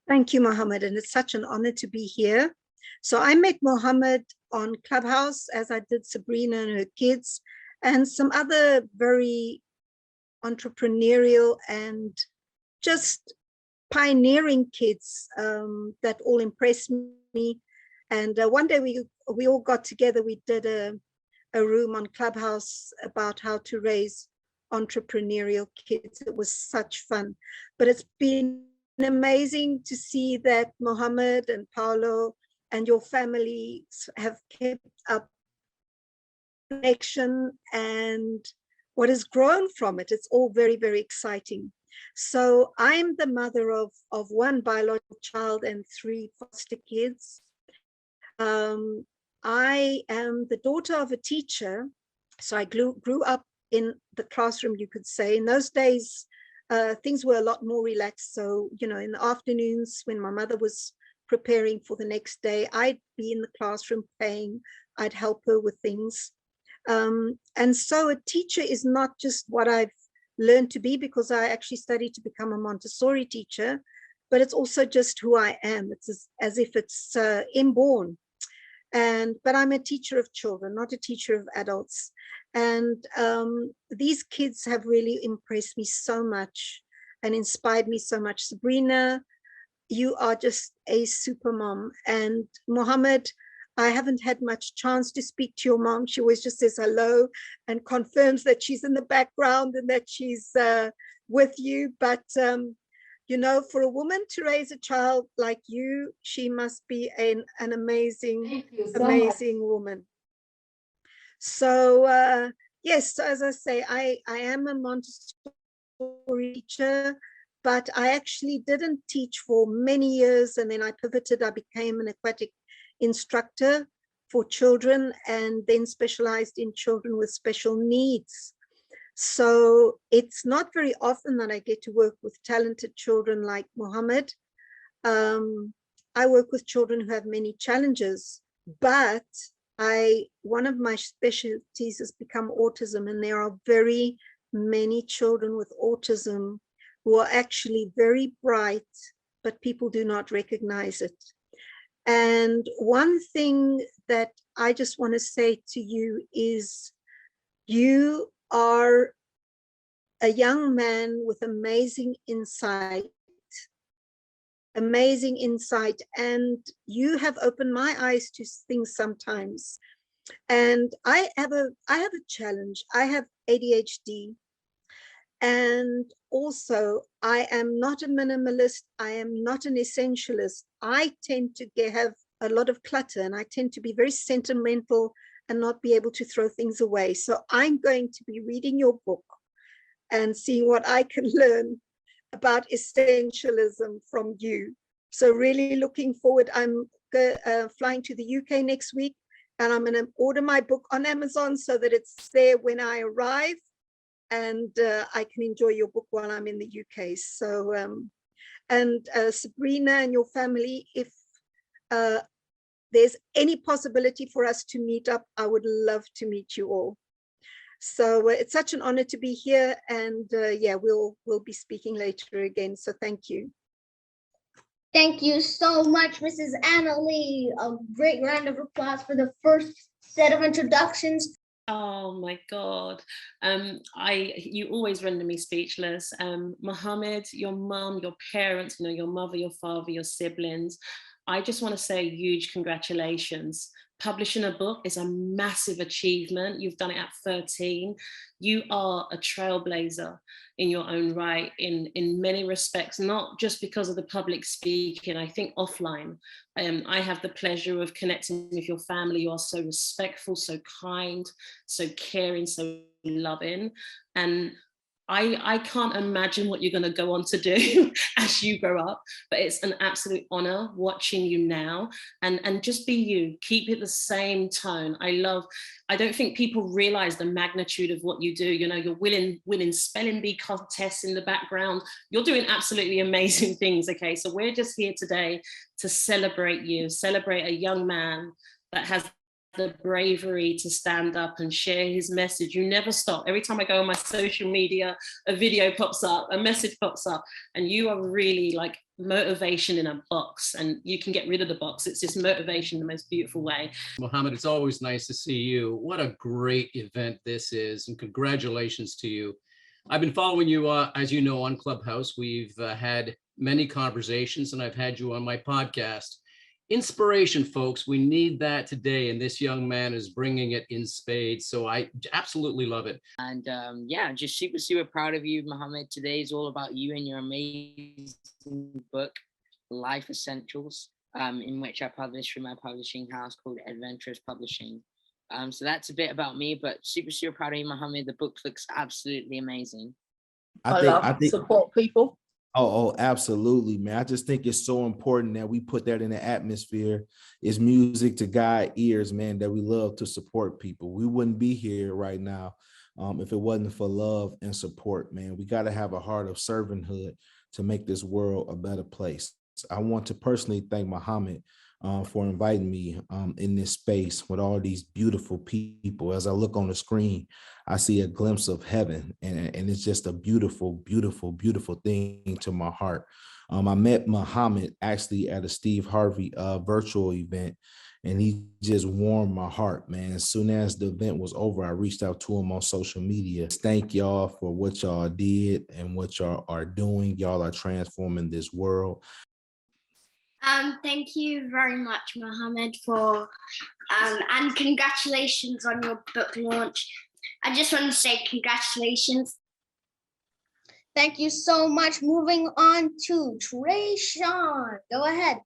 Thank you, Mohammed, and it's such an honor to be here. So I met Mohammed on Clubhouse, as I did Sabrina and her kids, and some other very entrepreneurial and just pioneering kids that all impressed me. And one day we all got together, we did a room on Clubhouse about how to raise entrepreneurial kids. It was such fun, but it's been amazing to see that Mohammed and Paulo and your family have kept up connection and what has grown from it. It's all very, very exciting. So I'm the mother of one biological child and 3 foster kids. I am the daughter of a teacher, so I grew up in the classroom, you could say. In those days, things were a lot more relaxed. So, you know, in the afternoons when my mother was preparing for the next day, I'd be in the classroom playing, I'd help her with things. And so a teacher is not just what I've learned to be, because I actually studied to become a Montessori teacher, but it's also just who I am. It's as if it's inborn. But I'm a teacher of children, not a teacher of adults. And these kids have really impressed me so much and inspired me so much. Sabrina, you are just a super mom. And Mohammed, I haven't had much chance to speak to your mom. She always just says hello and confirms that she's in the background and that she's with you. But you know, for a woman to raise a child like you, she must be an amazing, amazing woman. So yes, so as I say, I am a Montessori teacher, but I actually didn't teach for many years, and then I pivoted. I became an aquatic instructor for children and then specialized in children with special needs. So it's not very often that I get to work with talented children like Mohammed. I work with children who have many challenges, but one of my specialties has become autism, and there are very many children with autism who are actually very bright, but people do not recognize it. And one thing that I just want to say to you is, you are a young man with amazing insight, and you have opened my eyes to things sometimes. And I have a challenge. I have ADHD, and also I am not a minimalist. I am not an essentialist. I tend to have a lot of clutter, and I tend to be very sentimental and not be able to throw things away. So I'm going to be reading your book and seeing what I can learn about essentialism from you. So really looking forward. I'm flying to the UK next week, and I'm going to order my book on Amazon so that it's there when I arrive, and I can enjoy your book while I'm in the UK. So, and Sabrina and your family, if there's any possibility for us to meet up, I would love to meet you all. So it's such an honor to be here, and yeah, we'll be speaking later again. So thank you. Thank you so much, Mrs. Anna Lee. A great round of applause for the first set of introductions. Oh my God. You always render me speechless. Mohammed, your mum, your parents, you know, your mother, your father, your siblings. I just want to say huge congratulations. Publishing a book is a massive achievement. You've done it at 13. You are a trailblazer in your own right, in many respects, not just because of the public speaking. I think offline, I have the pleasure of connecting with your family. You are so respectful, so kind, so caring, so loving. And I can't imagine what you're going to go on to do as you grow up, but it's an absolute honor watching you now, and just be you. Keep it the same tone. I don't think people realize the magnitude of what you do. You know, you're winning spelling bee contests in the background. You're doing absolutely amazing things. Okay, so we're just here today to celebrate you, celebrate a young man that has the bravery to stand up and share his message. You never stop. Every time I go on my social media, a video pops up, a message pops up, and you are really like motivation in a box, and you can get rid of the box. It's just motivation in the most beautiful way. Mohammed, it's always nice to see you. What a great event this is, and congratulations to you. I've been following you, as you know, on Clubhouse. We've had many conversations, and I've had you on my podcast. Inspiration, folks, we need that today, and this young man is bringing it in spades, so I absolutely love it. And yeah, just super proud of you, Mohammed. Today is all about you and your amazing book, Life Essentials, in which I published through my publishing house called Adventurous Publishing. So that's a bit about me, but super proud of you, Mohammed. The book looks absolutely amazing. I think support people. Oh, absolutely, man. I just think it's so important that we put that in the atmosphere. It's music to guide ears, man, that we love to support people. We wouldn't be here right now if it wasn't for love and support, man. We got to have a heart of servanthood to make this world a better place. I want to personally thank Mohammed for inviting me in this space with all these beautiful people. As I look on the screen, I see a glimpse of heaven, and it's just a beautiful thing to my heart. I met Mohammed actually at a Steve Harvey virtual event, and he just warmed my heart, man. As soon as the event was over, I reached out to him on social media. Thank y'all for what y'all did and what y'all are doing. Y'all are transforming this world. Thank you very much, Mohammed, for and congratulations on your book launch. I just want to say congratulations. Thank you so much. Moving on to Trayshawn. Go ahead.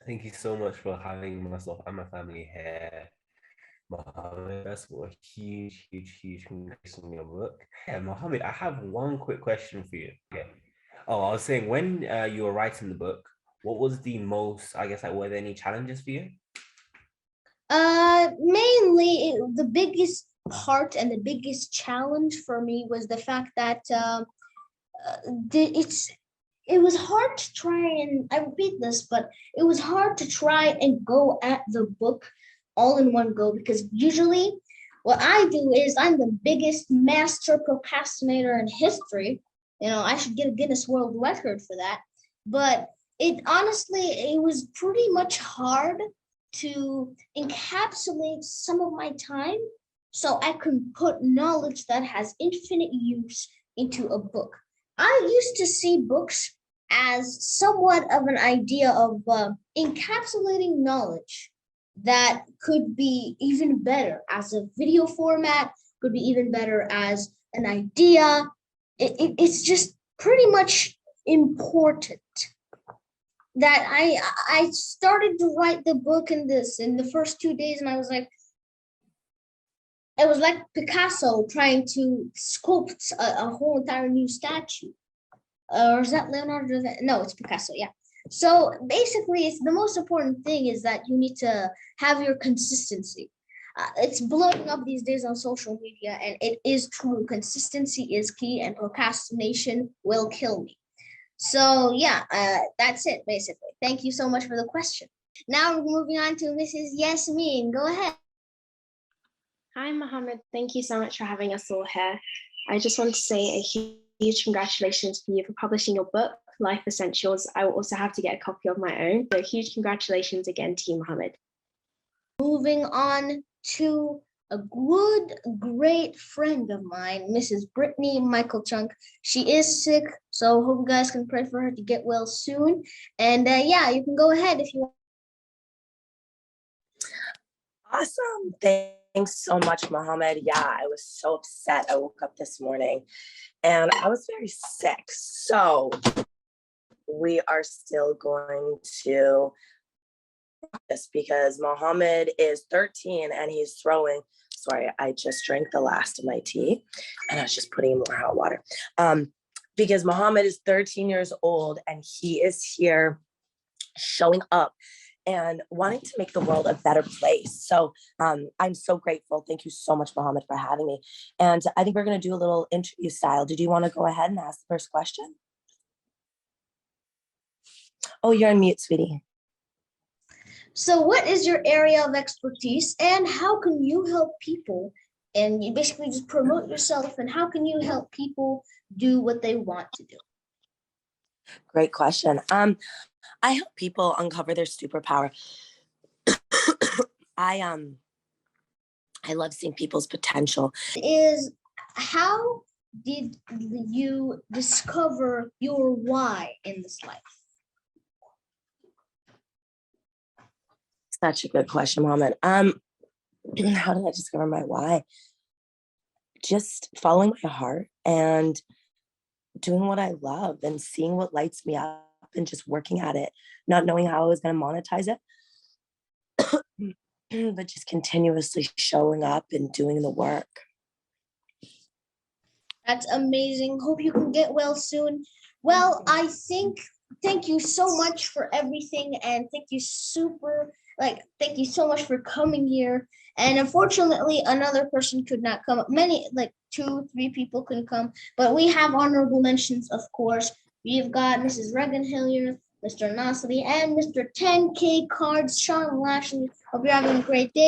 Thank you so much for having myself and my family here. Mohammed, first of all, a huge congratulations on your book. Yeah, Mohammed, I have one quick question for you. Okay. Oh, I was saying, when you were writing the book, what was the most, I guess, like, were there any challenges for you? Mainly the biggest part and the biggest challenge for me was the fact that it was hard to try, and I repeat this, but it was hard to try and go at the book all in one go, because usually what I do is I'm the biggest master procrastinator in history. You know, I should get a Guinness World Record for that. But it was pretty much hard to encapsulate some of my time so I can put knowledge that has infinite use into a book. I used to see books as somewhat of an idea of encapsulating knowledge that could be even better as a video format, could be even better as an idea. It's just pretty much important that I started to write the book in the first 2 days, and I was like, it was like Picasso trying to sculpt a whole entire new statue. Or is that Leonardo? No, it's Picasso, yeah. So basically, it's the most important thing is that you need to have your consistency. It's blowing up these days on social media, and it is true. Consistency is key, and procrastination will kill me. So yeah, that's it, basically. Thank you so much for the question. Now we're moving on to Mrs. Yasmin. Go ahead. Hi, Mohammed. Thank you so much for having us all here. I just want to say a huge congratulations for you for publishing your book, Life Essentials. I will also have to get a copy of my own. So huge congratulations again to you, Mohammed. Moving on to a great friend of mine, Mrs. Brittany Michael Chunk. She is sick, so hope you guys can pray for her to get well soon. And yeah, you can go ahead if you want. Awesome. Thanks so much, Mohammed. Yeah, I was so upset. I woke up this morning and I was very sick. So we are still going to this because Mohammed is 13 and he's throwing. Sorry, I just drank the last of my tea and I was just putting in more hot water. Because Mohammed is 13 years old and he is here showing up and wanting to make the world a better place. So I'm so grateful. Thank you so much, Mohammed, for having me. And I think we're going to do a little interview style. Did you want to go ahead and ask the first question? Oh, you're on mute, sweetie. So what is your area of expertise and how can you help people? And you basically just promote yourself and how can you help people do what they want to do? Great question. I help people uncover their superpower. I love seeing people's potential. Is how did you discover your why in this life? Such a good question, Mohammed. How did I discover my why? Just following my heart and doing what I love and seeing what lights me up and just working at it, not knowing how I was going to monetize it, but just continuously showing up and doing the work. That's amazing. Hope you can get well soon. Well, thank you so much for everything and thank you so much for coming here. And unfortunately, another person could not come. 2-3 people couldn't come, but we have honorable mentions, of course. We've got Mrs. Regan Hillier, Mr. Nasri, and Mr. 10K Cards, Sean Lashley. Hope you're having a great day.